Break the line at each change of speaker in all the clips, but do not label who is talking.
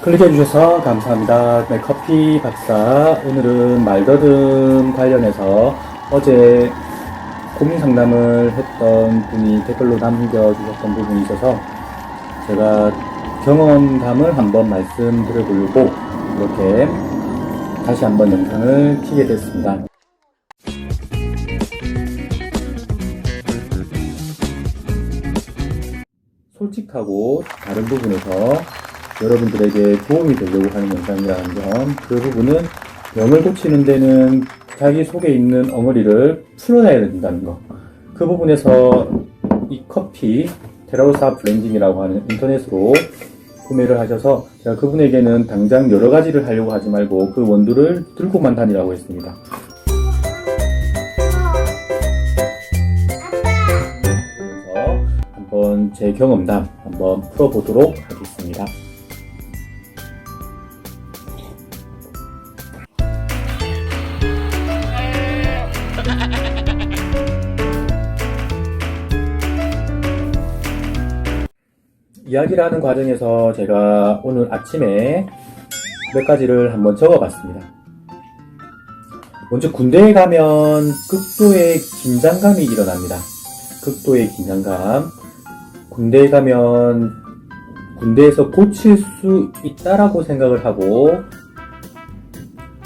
클릭해주셔서 감사합니다. 네, 커피 박사. 오늘은 말더듬 관련해서 어제 고민 상담을 했던 분이 댓글로 남겨주셨던 부분이 있어서 제가 경험담을 한번 말씀드려보려고 이렇게 다시 한번 영상을 켜게 됐습니다. 솔직하고 다른 부분에서 여러분들에게 도움이 되려고 하는 영상이라는 점, 그 부분은 병을 고치는 데는 자기 속에 있는 엉어리를 풀어내야 된다는 거, 그 부분에서 이 커피 테라로사 블렌딩이라고 하는 인터넷으로 구매를 하셔서 제가 그분에게는 당장 여러 가지를 하려고 하지 말고 그 원두를 들고만 다니라고 했습니다. 그래서 한번 제 경험담 한번 풀어보도록 하겠습니다. 이야기를 하는 과정에서 제가 오늘 아침에 몇 가지를 한번 적어봤습니다. 먼저 군대에 가면 극도의 긴장감이 일어납니다. 극도의 긴장감. 군대에 가면 군대에서 고칠 수 있다라고 생각을 하고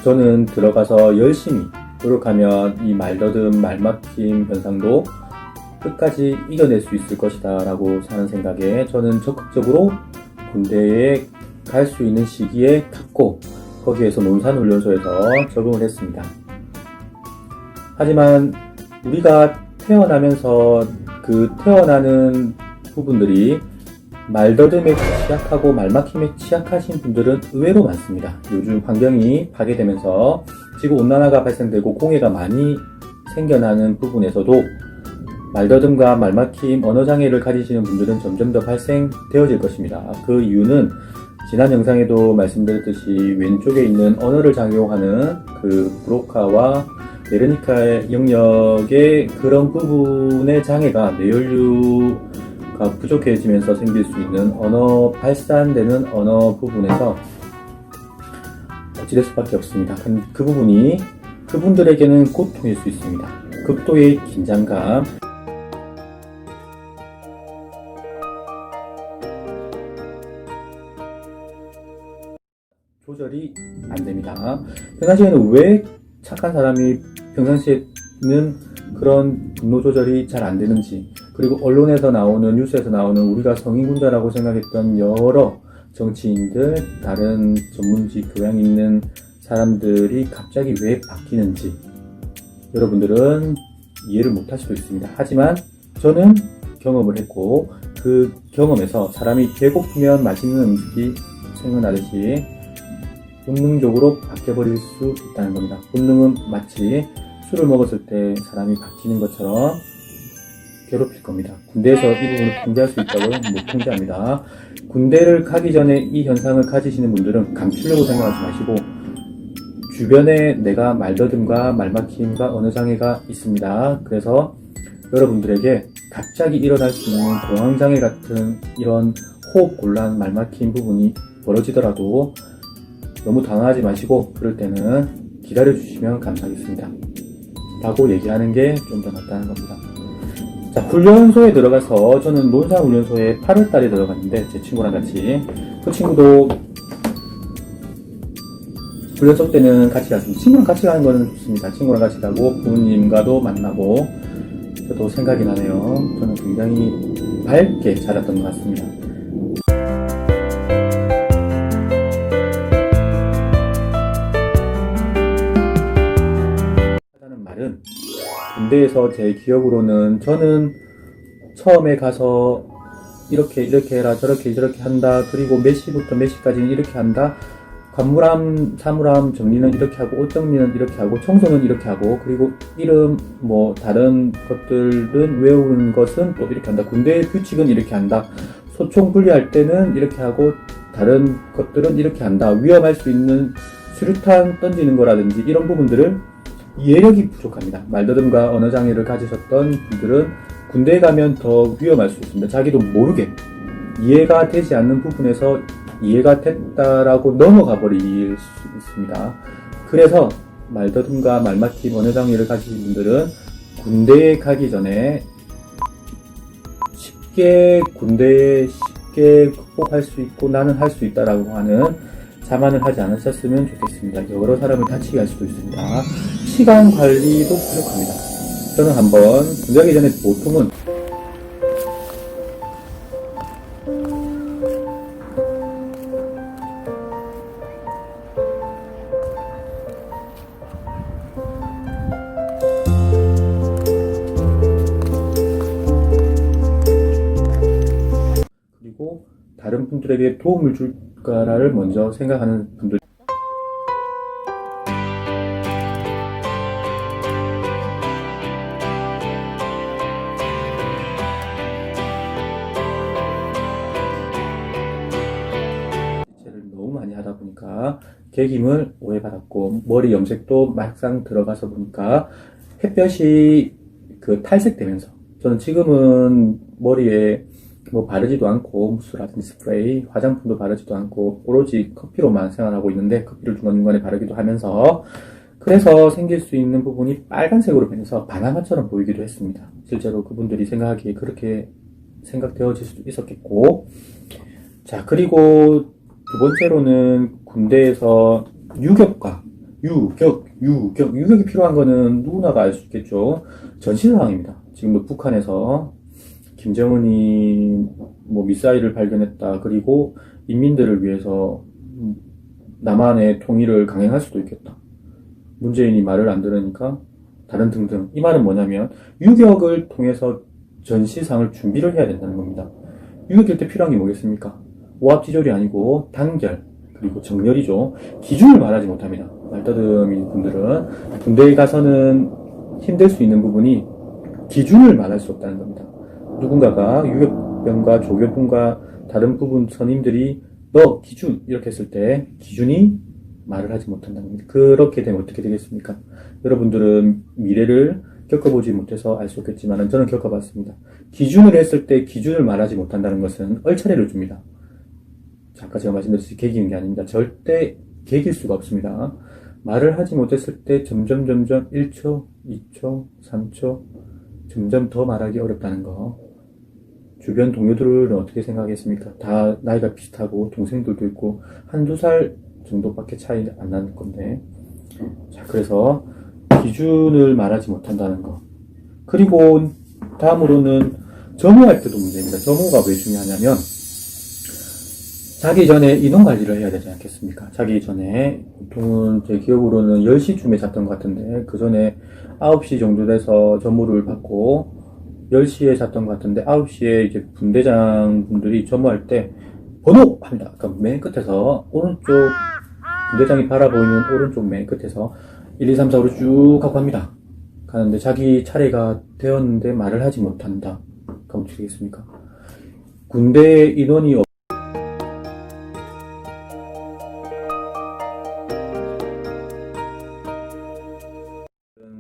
저는 들어가서 열심히 노력하면 이 말더듬, 말막힘 현상도 끝까지 이겨낼 수 있을 것이다 라고 사는 생각에 저는 적극적으로 군대에 갈 수 있는 시기에 갔고 거기에서 논산훈련소에서 적응을 했습니다. 하지만 우리가 태어나면서 그 태어나는 부분들이 말더듬에 취약하고 말막힘에 취약하신 분들은 의외로 많습니다. 요즘 환경이 파괴되면서 지구온난화가 발생되고 공해가 많이 생겨나는 부분에서도 말더듬과 말막힘, 언어장애를 가지시는 분들은 점점 더 발생되어질 것입니다. 그 이유는 지난 영상에도 말씀드렸듯이 왼쪽에 있는 언어를 작용하는 그 브로카와 베르니카의 영역의 그런 부분의 장애가 뇌혈류가 부족해지면서 생길 수 있는 언어 발산되는 언어 부분에서 어찌될 수밖에 없습니다. 그 부분이 그분들에게는 고통일 수 있습니다. 극도의 긴장감, 조절이 안 됩니다. 평상시에는 왜 착한 사람이 평상시에는 그런 분노 조절이 잘 안 되는지, 그리고 언론에서 나오는, 뉴스에서 나오는 우리가 성인군자라고 생각했던 여러 정치인들, 다른 전문직 교양 있는 사람들이 갑자기 왜 바뀌는지 여러분들은 이해를 못할 수도 있습니다. 하지만 저는 경험을 했고 그 경험에서 사람이 배고프면 맛있는 음식이 생각나듯이 본능적으로 바뀌어버릴 수 있다는 겁니다. 본능은 마치 술을 먹었을 때 사람이 바뀌는 것처럼 괴롭힐 겁니다. 군대에서 이 부분을 통제할 수 있다고요? 못 통제합니다. 군대를 가기 전에 이 현상을 가지시는 분들은 감추려고 생각하지 마시고 주변에 내가 말더듬과 말막힘과 언어장애가 있습니다. 그래서 여러분들에게 갑자기 일어날 수 있는 공황장애 같은 이런 호흡곤란, 말막힘 부분이 벌어지더라도 너무 당황하지 마시고 그럴 때는 기다려주시면 감사하겠습니다. 라고 얘기하는 게 좀 더 낫다는 겁니다. 자, 훈련소에 들어가서 저는 논산훈련소에 8월달에 들어갔는데 제 친구랑 같이 그 친구도 훈련소 때는 같이 갔습니다. 친구랑 같이 가는 거는 좋습니다. 친구랑 같이 가고 부모님과도 만나고 저도 생각이 나네요. 저는 굉장히 밝게 자랐던 것 같습니다. 하다는 말은 군대에서 제 기억으로는 저는 처음에 가서 이렇게 해라 저렇게 한다 그리고 몇 시부터 몇 시까지는 이렇게 한다 관무람, 사물함 정리는 이렇게 하고 옷 정리는 이렇게 하고 청소는 이렇게 하고 그리고 이름 뭐 다른 것들은 외우는 것은 또 이렇게 한다. 군대의 규칙은 이렇게 한다. 소총 분리할 때는 이렇게 하고 다른 것들은 이렇게 한다. 위험할 수 있는 수류탄 던지는 거라든지 이런 부분들을 이해력이 부족합니다. 말더듬과 언어장애를 가지셨던 분들은 군대에 가면 더 위험할 수 있습니다. 자기도 모르게 이해가 되지 않는 부분에서 이해가 됐다라고 넘어가 버릴 수 있습니다. 그래서 말더듬과 말맞기 언어 장애를 가지신 분들은 군대에 가기 전에 군대에 쉽게 극복할 수 있고 나는 할 수 있다라고 하는 자만을 하지 않으셨으면 좋겠습니다. 여러 사람을 다치게 할 수도 있습니다. 시간 관리도 부족합니다. 저는 한번 군대 가기 전에 보통은 그리고 다른 분들에게 도움을 줄까를 먼저 생각하는 분들 를 너무 많이 하다 보니까 개김을 오해받았고 머리 염색도 막상 들어가서 보니까 햇볕이 탈색되면서 저는 지금은 머리에 뭐 바르지도 않고 무스라든지 스프레이, 화장품도 바르지도 않고 오로지 커피로만 생활하고 있는데 커피를 중간중간에 바르기도 하면서 그래서 생길 수 있는 부분이 빨간색으로 변해서 바나나처럼 보이기도 했습니다. 실제로 그분들이 생각하기에 그렇게 생각되어질 수도 있었겠고 자 그리고 두 번째로는 군대에서 유격이 필요한 거는 누구나가 알 수 있겠죠. 전시 상황입니다. 지금도 북한에서 김정은이 뭐 미사일을 발견했다. 그리고 인민들을 위해서 남한의 통일을 강행할 수도 있겠다. 문재인이 말을 안 들으니까 다른 등등. 이 말은 뭐냐면 유격을 통해서 전시상을 준비를 해야 된다는 겁니다. 유격일 때 필요한 게 뭐겠습니까? 오합지졸이 아니고 단결 그리고 정렬이죠. 기준을 말하지 못합니다. 말더듬이 분들은 군대에 가서는 힘들 수 있는 부분이 기준을 말할 수 없다는 겁니다. 누군가가 유격병과 조교병과 다른 부분 선임들이 너 기준 이렇게 했을 때 기준이 말을 하지 못한다는 겁니다. 그렇게 되면 어떻게 되겠습니까? 여러분들은 미래를 겪어보지 못해서 알 수 없겠지만 저는 겪어봤습니다. 기준을 했을 때 기준을 말하지 못한다는 것은 얼차례를 줍니다. 아까 제가 말씀드렸듯이 개기는 게 아닙니다. 절대 개길 수가 없습니다. 말을 하지 못했을 때 점점 1초, 2초, 3초 점점 더 말하기 어렵다는 거. 주변 동료들은 어떻게 생각하겠습니까? 다 나이가 비슷하고 동생들도 있고 한두 살 정도밖에 차이 안 나는 건데 자 그래서 기준을 말하지 못한다는 거. 그리고 다음으로는 점호할 때도 문제입니다. 점호가 왜 중요하냐면 자기 전에 인원 관리를 해야 되지 않겠습니까? 자기 전에 보통은 제 기억으로는 10시쯤에 잤던 것 같은데 그 전에 9시 정도 돼서 점호를 받고 10시에 잤던 것 같은데 9시에 이제 분대장 분들이 점호할 때 번호! 합니다. 그러니까 맨 끝에서 오른쪽 분대장이 바라보이는 오른쪽 맨 끝에서 1, 2, 3, 4, 5로 쭉 하고 갑니다. 가는데 자기 차례가 되었는데 말을 하지 못한다. 그럼 어떻게 되겠습니까? 군대 인원이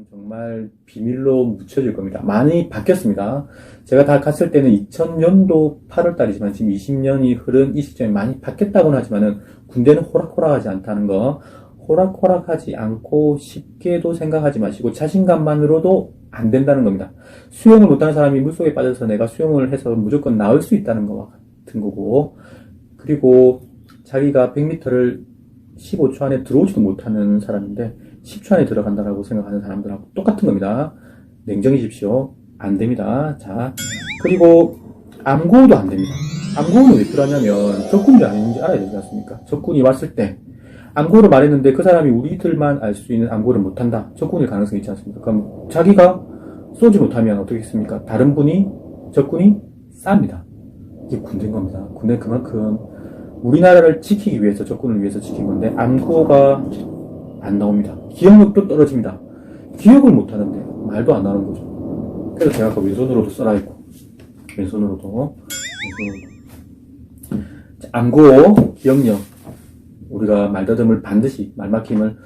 정말 비밀로 묻혀질 겁니다. 많이 바뀌었습니다. 제가 다 갔을 때는 2000년도 8월달이지만 지금 20년이 흐른 이 시점에 많이 바뀌었다고는 하지만은 군대는 호락호락하지 않다는 거. 호락호락하지 않고 쉽게도 생각하지 마시고 자신감만으로도 안 된다는 겁니다. 수영을 못하는 사람이 물속에 빠져서 내가 수영을 해서 무조건 나올 수 있다는 것과 같은 거고 그리고 자기가 100m를 15초 안에 들어오지도 못하는 사람인데 10초 안에 들어간다라고 생각하는 사람들하고 똑같은 겁니다. 냉정해집시오. 안 됩니다. 자, 그리고 암고도 안 됩니다. 암고는 왜 필요하냐면 적군이 아닌지 알아야 되지 않습니까? 적군이 왔을 때 암고를 말했는데 그 사람이 우리들만 알 수 있는 암고를 못한다. 적군일 가능성이 있지 않습니까? 그럼 자기가 쏘지 못하면 어떻게 했습니까? 다른 적군이 쌉니다. 이게 군대인 겁니다. 군대는 그만큼 우리나라를 지키기 위해서 적군을 위해서 지킨 건데 암고가 안 나옵니다. 기억력도 떨어집니다. 기억을 못 하는데 말도 안 나오는 거죠. 그래서 제가 아까 왼손으로도 써라 했고 왼손으로도 암고 기억력 우리가 말더듬을 반드시 말막힘을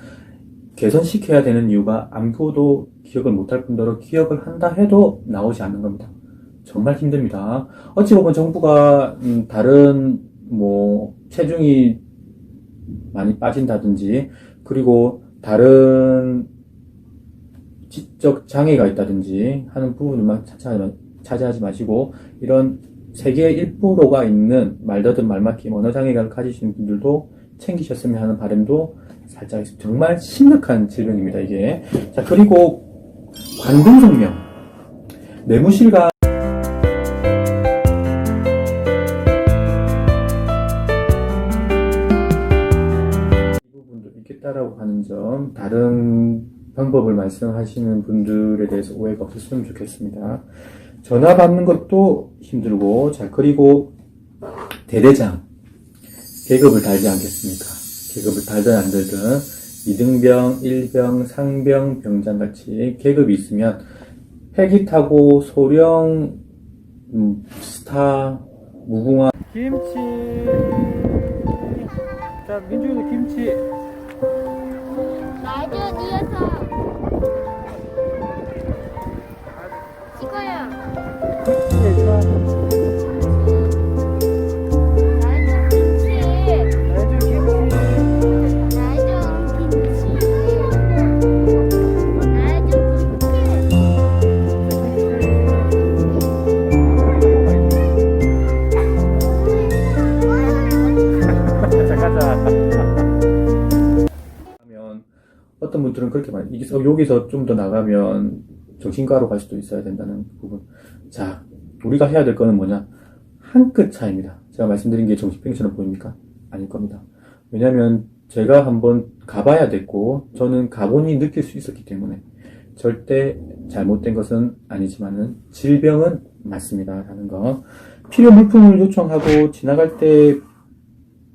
개선시켜야 되는 이유가 암고도 기억을 못할 뿐더러 기억을 한다 해도 나오지 않는 겁니다. 정말 힘듭니다. 어찌 보면 정부가 다른 체중이 많이 빠진다든지, 그리고 다른 지적 장애가 있다든지 하는 부분만 차지하지 마시고, 이런 세계의 1%가 있는 말더듬, 말막힘, 언어 장애를 가지시는 분들도 챙기셨으면 하는 바람도 살짝 있습니다. 정말 심각한 질병입니다, 이게. 자, 그리고 관등성명. 뇌무실과 이 부분도 있겠다라고 하는 점, 다른 방법을 말씀하시는 분들에 대해서 오해가 없었으면 좋겠습니다. 전화 받는 것도 힘들고, 자, 그리고 대대장. 계급을 달지 않겠습니까? 계급을 달든 안 들든 2등병, 1병, 상병, 병장 같이 계급이 있으면 회기타고, 소령, 스타, 무궁화, 김치. 자, 민준이도 김치.
나도 이어서 찍어요.
네, 좋아.
나도 김치.
어떤 분들은 그렇게 말해요. 여기서 좀 더 나가면 정신과로 갈 수도 있어야 된다는 부분. 자, 우리가 해야 될 거는 뭐냐? 한 끗 차이입니다. 제가 말씀드린 게 정신병처럼 보입니까? 아닐 겁니다. 왜냐면 제가 한번 가봐야 됐고, 저는 가보니 느낄 수 있었기 때문에 절대 잘못된 것은 아니지만은 질병은 맞습니다. 라는 거. 필요 물품을 요청하고 지나갈 때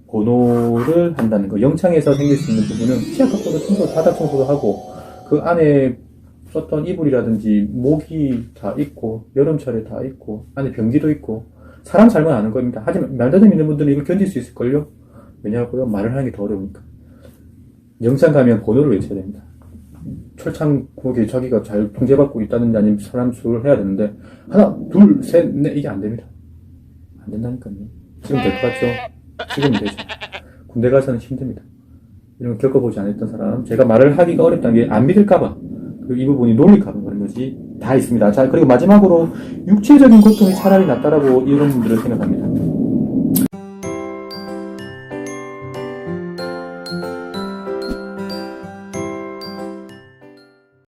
번호를 한다는 거. 영창에서 생길 수 있는 부분은 치아각도도 청소, 바닥 청소도 하고, 그 안에 썼던 이불이라든지 모기 다 있고, 여름철에 다 있고, 안에 변기도 있고, 사람 잘못 아는 겁니다. 하지만 말더듬 있는 분들은 이걸 견딜 수 있을걸요? 왜냐고요? 말을 하는 게 더 어려우니까. 영창 가면 번호를 외쳐야 됩니다. 철창 거기 자기가 잘 통제받고 있다든지 아니면 사람 수를 해야 되는데, 하나, 둘, 셋, 넷, 이게 안 됩니다. 안 된다니까요. 지금 될 것 같죠? 지금은 되죠. 군대 가서는 힘듭니다. 이런 거 겪어보지 않았던 사람, 제가 말을 하기가 어렵다는 게 안 믿을까봐, 그리고 이 부분이 놀릴까봐 그런 거지, 다 있습니다. 자, 그리고 마지막으로 육체적인 고통이 차라리 낫다라고 이런 분들은 생각합니다.